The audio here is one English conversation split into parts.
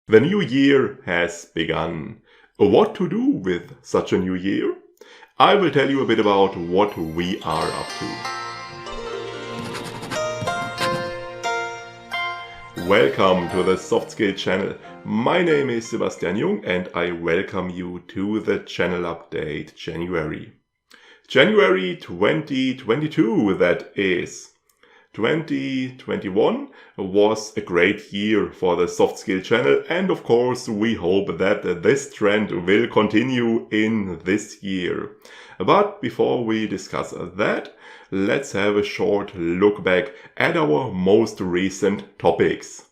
The new year has begun. What to do with such a new year? I will tell you a bit about what we are up to. Welcome to the Soft Skill channel. My name is Sebastian Jung and I welcome you to the channel update January. January 2022, that is. 2021 was a great year for the Soft Skill channel, and of course we hope that this trend will continue in this year. But before we discuss that, let's have a short look back at our most recent topics.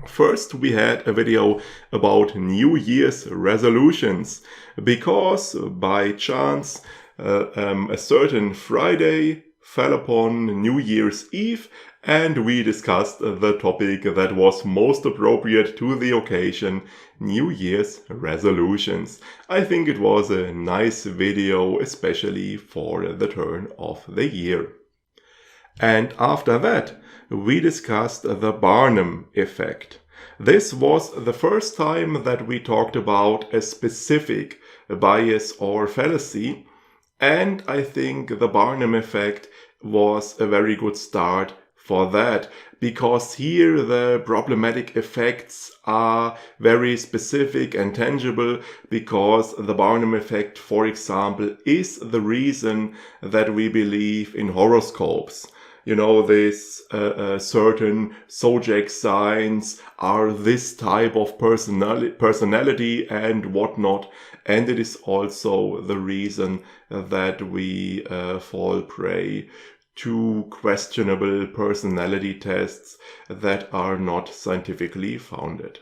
First, we had a video about New Year's resolutions, because by chance a certain Friday fell upon New Year's Eve, and we discussed the topic that was most appropriate to the occasion, New Year's resolutions. I think it was a nice video, especially for the turn of the year. And after that, we discussed the Barnum effect. This was the first time that we talked about a specific bias or fallacy, and I think the Barnum effect was a very good start for that, because here the problematic effects are very specific and tangible, because the Barnum effect, for example, is the reason that we believe in horoscopes. You know, this certain zodiac signs are this type of personality and whatnot. And it is also the reason that we fall prey to questionable personality tests that are not scientifically founded.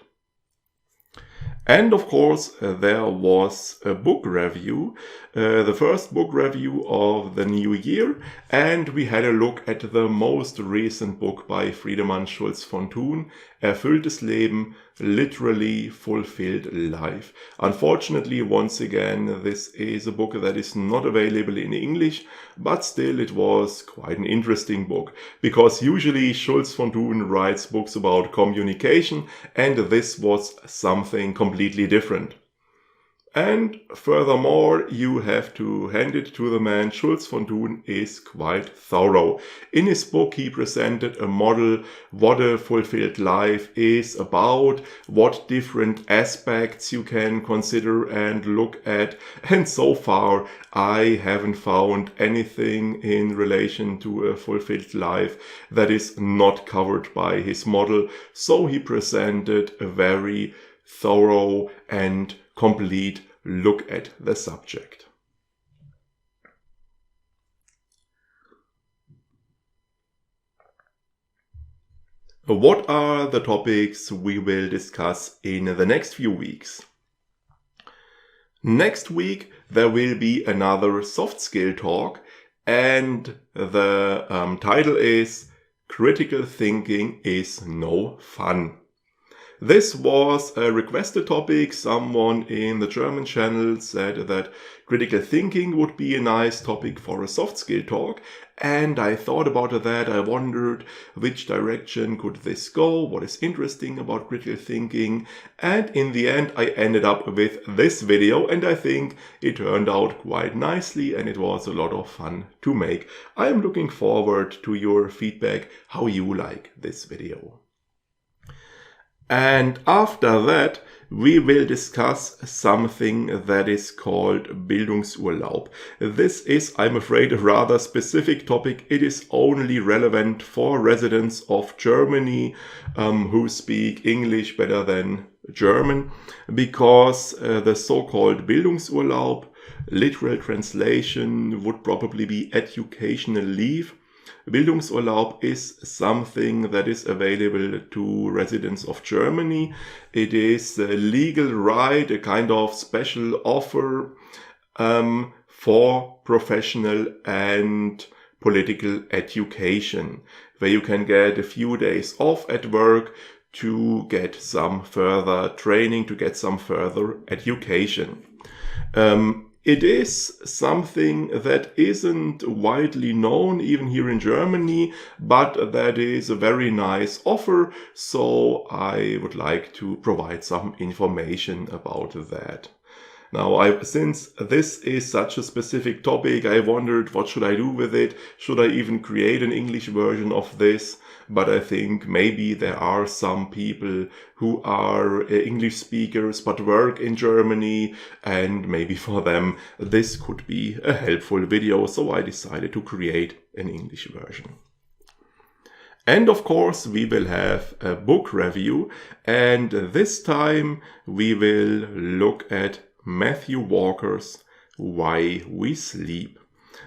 And of course, there was a book review, the first book review of the new year, and we had a look at the most recent book by Friedemann Schulz von Thun, Erfülltes Leben, Literally Fulfilled Life. Unfortunately, once again, this is a book that is not available in English, but still it was quite an interesting book, because usually Schulz von Thun writes books about communication, and this was something completely different. And furthermore, you have to hand it to the man, Schulz von Thun is quite thorough. In his book, he presented a model, what a fulfilled life is about, what different aspects you can consider and look at. And so far, I haven't found anything in relation to a fulfilled life that is not covered by his model. So he presented a very thorough and complete look at the subject. What are the topics we will discuss in the next few weeks? Next week there will be another soft skill talk, and the title is Critical Thinking is No Fun. This was a requested topic. Someone in the German channel said that critical thinking would be a nice topic for a soft skill talk, and I thought about that. I wondered which direction could this go, what is interesting about critical thinking, and in the end I ended up with this video, and I think it turned out quite nicely and it was a lot of fun to make. I'm looking forward to your feedback, how you like this video. And after that, we will discuss something that is called Bildungsurlaub. This is, I'm afraid, a rather specific topic. It is only relevant for residents of Germany who speak English better than German, because the so-called Bildungsurlaub, literal translation would probably be educational leave. Bildungsurlaub is something that is available to residents of Germany. It is a legal right, a kind of special offer for professional and political education, where you can get a few days off at work to get some further training, to get some further education. It is something that isn't widely known even here in Germany, but that is a very nice offer, so I would like to provide some information about that. Now, since this is such a specific topic, I wondered what should I do with it? Should I even create an English version of this? But I think maybe there are some people who are English speakers but work in Germany, and maybe for them this could be a helpful video, so I decided to create an English version. And of course we will have a book review, and this time we will look at Matthew Walker's Why We Sleep.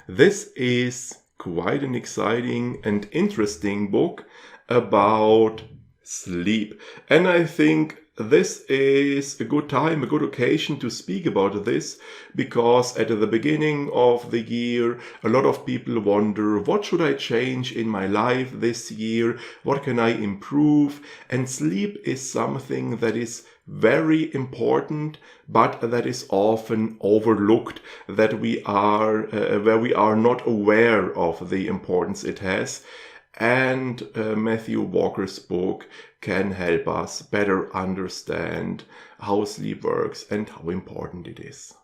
This is quite an exciting and interesting book about sleep, and I think this is a good time, a good occasion to speak about this, because at the beginning of the year a lot of people wonder, what should I change in my life this year, what can I improve? And sleep is something that is very important, but that is often overlooked, that we are where we are not aware of the importance it has. And Matthew Walker's book can help us better understand how sleep works and how important it is.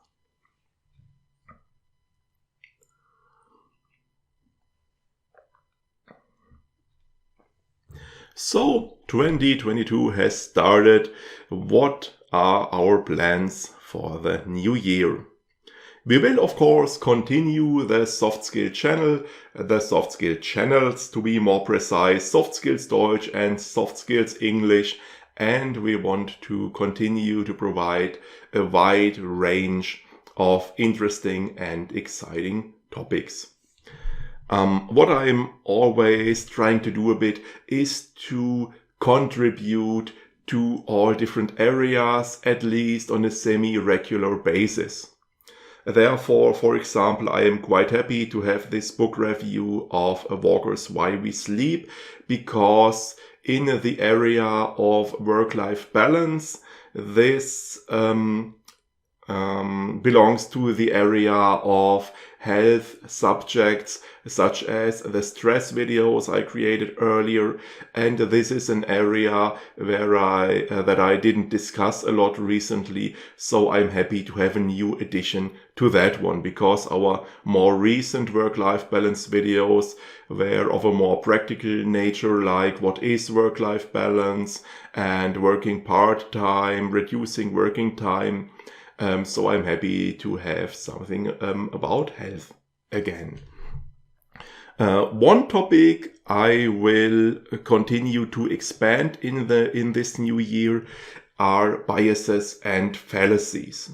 So 2022 has started. What are our plans for the new year? We will of course continue the soft skill channel, the soft skill channels to be more precise, soft skills Deutsch and soft skills English, and we want to continue to provide a wide range of interesting and exciting topics. What I'm always trying to do a bit is to contribute to all different areas, at least on a semi-regular basis. Therefore, for example, I am quite happy to have this book review of Walker's Why We Sleep, because in the area of work-life balance, this belongs to the area of health subjects, such as the stress videos I created earlier, and this is an area where that I didn't discuss a lot recently, so I'm happy to have a new addition to that one, because our more recent work-life balance videos were of a more practical nature, like what is work-life balance and working part-time, reducing working time. So I'm happy to have something about health again. One topic I will continue to expand in this new year are biases and fallacies.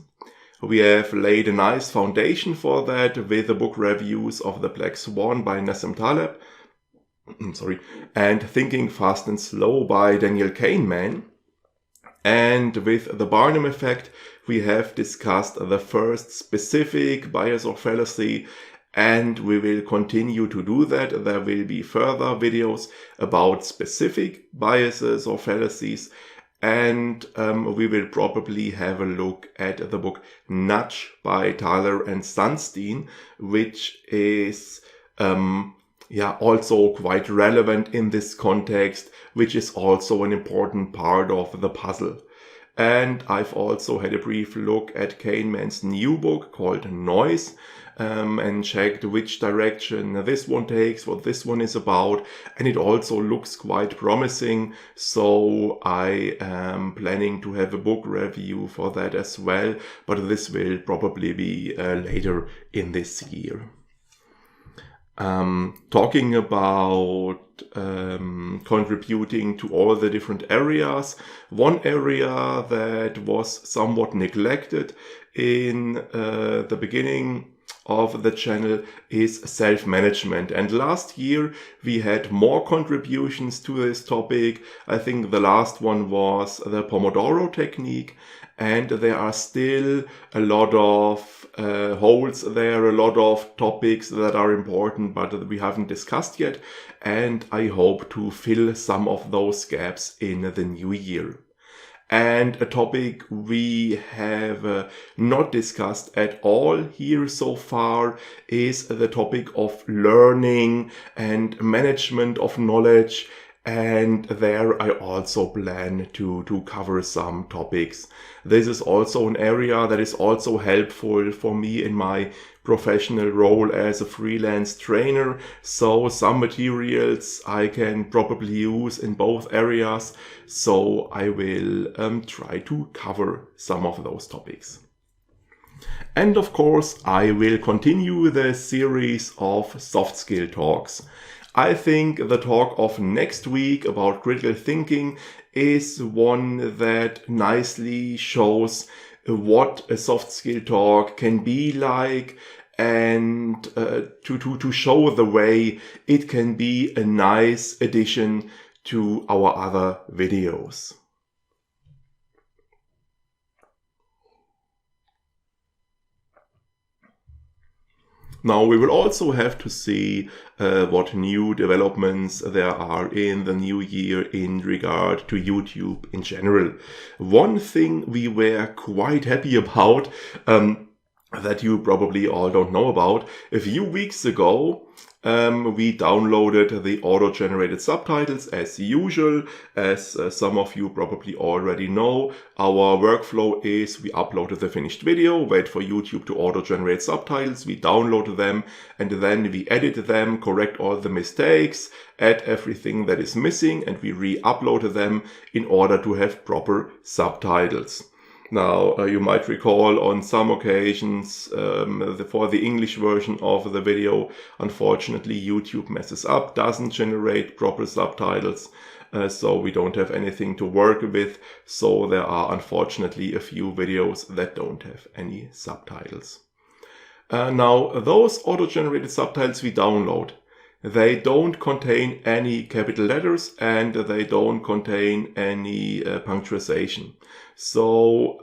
We have laid a nice foundation for that with the book reviews of The Black Swan by Nassim Taleb, and Thinking Fast and Slow by Daniel Kahneman. And with the Barnum effect, we have discussed the first specific bias or fallacy, and we will continue to do that. There will be further videos about specific biases or fallacies, and we will probably have a look at the book Nudge by Tyler and Sunstein, which is also quite relevant in this context, which is also an important part of the puzzle. And I've also had a brief look at Kahneman's new book called Noise, and checked which direction this one takes, what this one is about, and it also looks quite promising, so I am planning to have a book review for that as well, but this will probably be later in this year. Talking about contributing to all the different areas, one area that was somewhat neglected in the beginning of the channel is self-management, and last year we had more contributions to this topic. I think the last one was the Pomodoro technique, and there are still a lot of holes there, a lot of topics that are important but that we haven't discussed yet, and I hope to fill some of those gaps in the new year. And a topic we have not discussed at all here so far is the topic of learning and management of knowledge. And there I also plan to cover some topics. This is also an area that is also helpful for me in my professional role as a freelance trainer. So some materials I can probably use in both areas. So I will try to cover some of those topics. And of course, I will continue the series of soft skill talks. I think the talk of next week about critical thinking is one that nicely shows what a soft skill talk can be like, and to show the way it can be a nice addition to our other videos. Now we will also have to see what new developments there are in the new year in regard to YouTube in general. One thing we were quite happy about, that you probably all don't know about, a few weeks ago we downloaded the auto-generated subtitles as usual. As some of you probably already know, our workflow is we uploaded the finished video, wait for YouTube to auto-generate subtitles, we download them, and then we edit them, correct all the mistakes, add everything that is missing, and we re-upload them in order to have proper subtitles. Now, you might recall on some occasions for the English version of the video, unfortunately YouTube messes up, doesn't generate proper subtitles, so we don't have anything to work with. So there are unfortunately a few videos that don't have any subtitles. Now, those auto-generated subtitles we download, they don't contain any capital letters and they don't contain any punctuation. So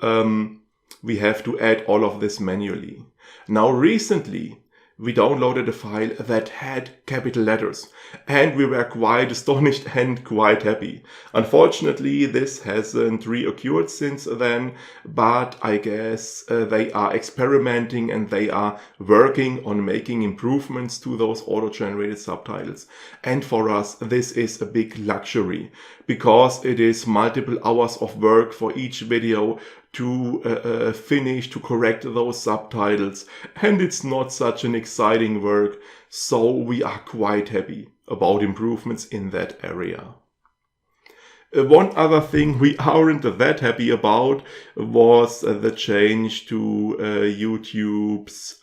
we have to add all of this manually. Now recently we downloaded a file that had capital letters and we were quite astonished and quite happy. Unfortunately, this hasn't reoccurred since then, but I guess they are experimenting and they are working on making improvements to those auto-generated subtitles. And for us, this is a big luxury because it is multiple hours of work for each video to finish, to correct those subtitles, and it's not such an exciting work, so we are quite happy about improvements in that area. One other thing we aren't that happy about was the change to YouTube's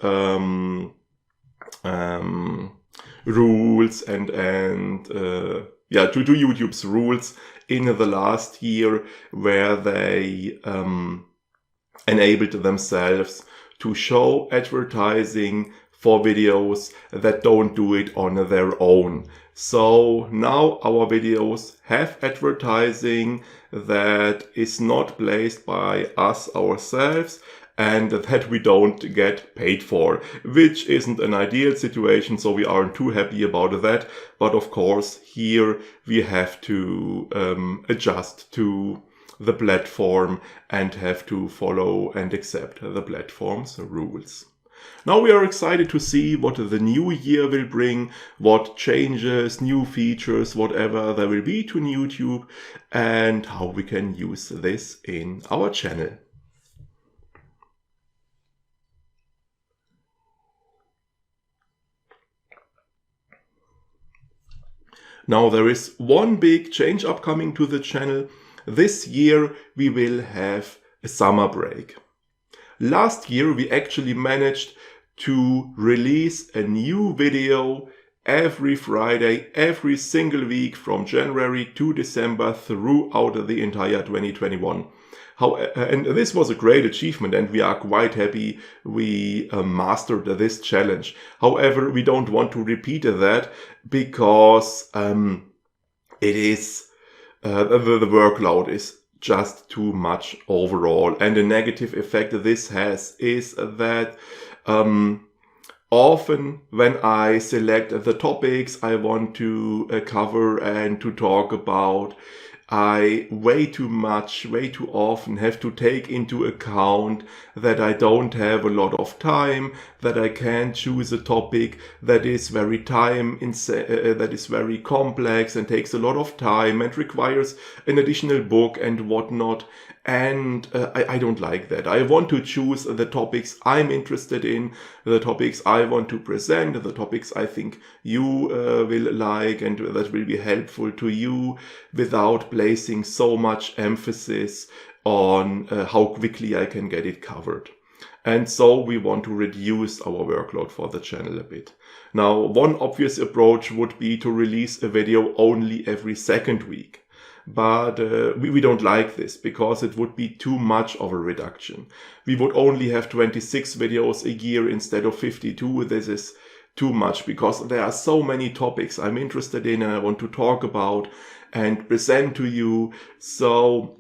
rules and to YouTube's rules in the last year, where they enabled themselves to show advertising for videos that don't do it on their own. So now our videos have advertising that is not placed by us ourselves and that we don't get paid for, which isn't an ideal situation, so we aren't too happy about that. But of course, here we have to adjust to the platform and have to follow and accept the platform's rules. Now we are excited to see what the new year will bring, what changes, new features, whatever there will be to YouTube, and how we can use this in our channel. Now there is one big change upcoming to the channel. This year we will have a summer break. Last year we actually managed to release a new video every Friday, every single week from January to December throughout the entire 2021. And this was a great achievement and we are quite happy we mastered this challenge. However, we don't want to repeat that because it is the workload is just too much overall. And the negative effect this has is that often when I select the topics I want to cover and to talk about, I way too often have to take into account that I don't have a lot of time, that I can't choose a topic that is very that is very complex and takes a lot of time and requires an additional book and whatnot. And I don't like that. I want to choose the topics I'm interested in, the topics I want to present, the topics I think you will like and that will be helpful to you, without placing so much emphasis on how quickly I can get it covered. And so we want to reduce our workload for the channel a bit. Now, one obvious approach would be to release a video only every second week. But we don't like this, because it would be too much of a reduction. We would only have 26 videos a year instead of 52. This is too much, because there are so many topics I'm interested in and I want to talk about and present to you. So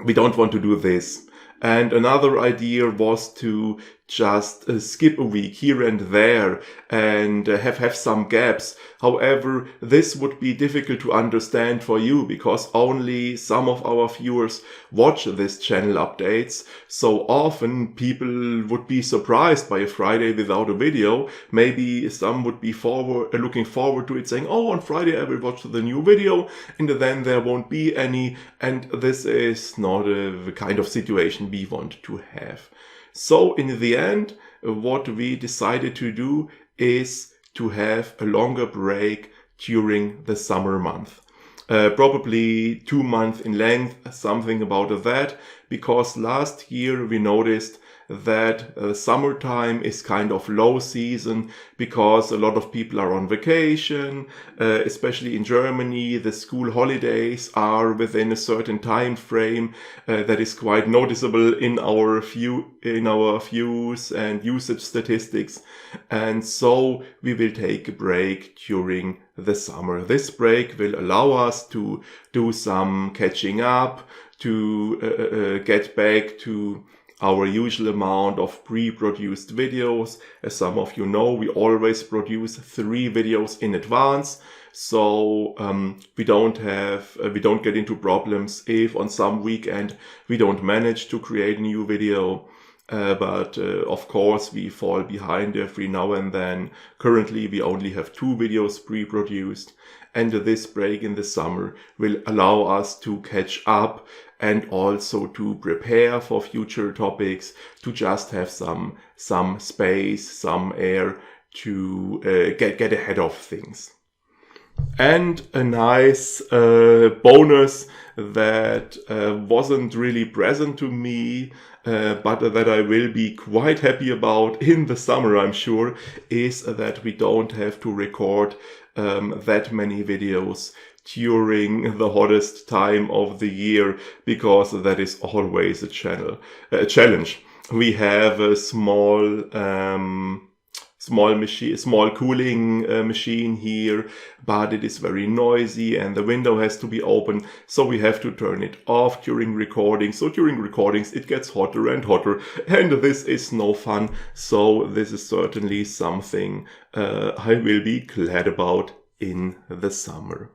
we don't want to do this. And another idea was to just skip a week here and there and have some gaps. However, this would be difficult to understand for you, because only some of our viewers watch this channel updates. So often people would be surprised by a Friday without a video. Maybe some would be looking forward to it, saying, oh, on Friday I will watch the new video, and then there won't be any. And this is not the kind of situation we want to have. So in the end, what we decided to do is to have a longer break during the summer month. Probably 2 months in length, something about that, because last year we noticed that summertime is kind of low season, because a lot of people are on vacation, especially in Germany. The school holidays are within a certain time frame that is quite noticeable in our views and usage statistics. And so we will take a break during the summer. This break will allow us to do some catching up, to get back to our usual amount of pre-produced videos. As some of you know, we always produce 3 videos in advance. So we don't get into problems if on some weekend we don't manage to create a new video. But of course we fall behind every now and then. Currently we only have 2 videos pre-produced, and this break in the summer will allow us to catch up and also to prepare for future topics, to just have some space, some air to get ahead of things. And a nice bonus that wasn't really present to me, but that I will be quite happy about in the summer, I'm sure, is that we don't have to record that many videos during the hottest time of the year, because that is always a challenge. We have a small cooling machine here, but it is very noisy and the window has to be open, so we have to turn it off during recording. So during recordings it gets hotter and hotter, and this is no fun. So this is certainly something I will be glad about in the summer.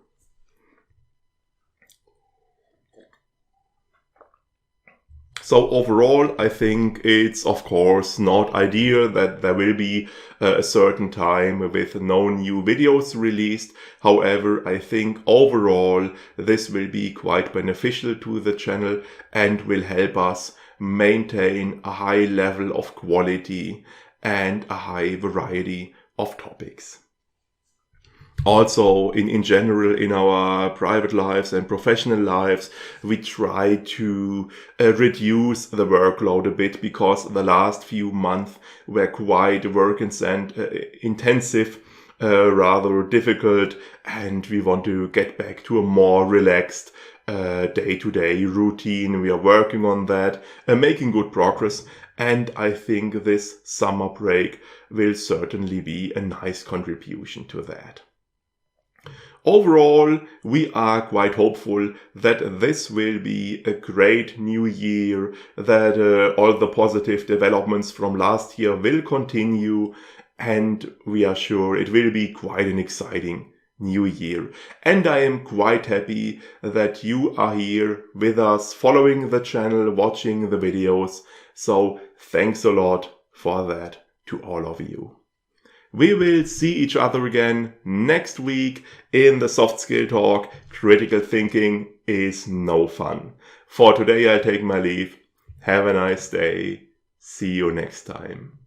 So overall, I think it's of course not ideal that there will be a certain time with no new videos released. However, I think overall this will be quite beneficial to the channel and will help us maintain a high level of quality and a high variety of topics. Also, in general, in our private lives and professional lives, we try to reduce the workload a bit, because the last few months were quite intensive, rather difficult, and we want to get back to a more relaxed day-to-day routine. We are working on that and making good progress, and I think this summer break will certainly be a nice contribution to that. Overall, we are quite hopeful that this will be a great new year, that all the positive developments from last year will continue, and we are sure it will be quite an exciting new year. And I am quite happy that you are here with us, following the channel, watching the videos. So thanks a lot for that to all of you. We will see each other again next week in the Soft Skill Talk. Critical thinking is no fun. For today, I take my leave. Have a nice day. See you next time.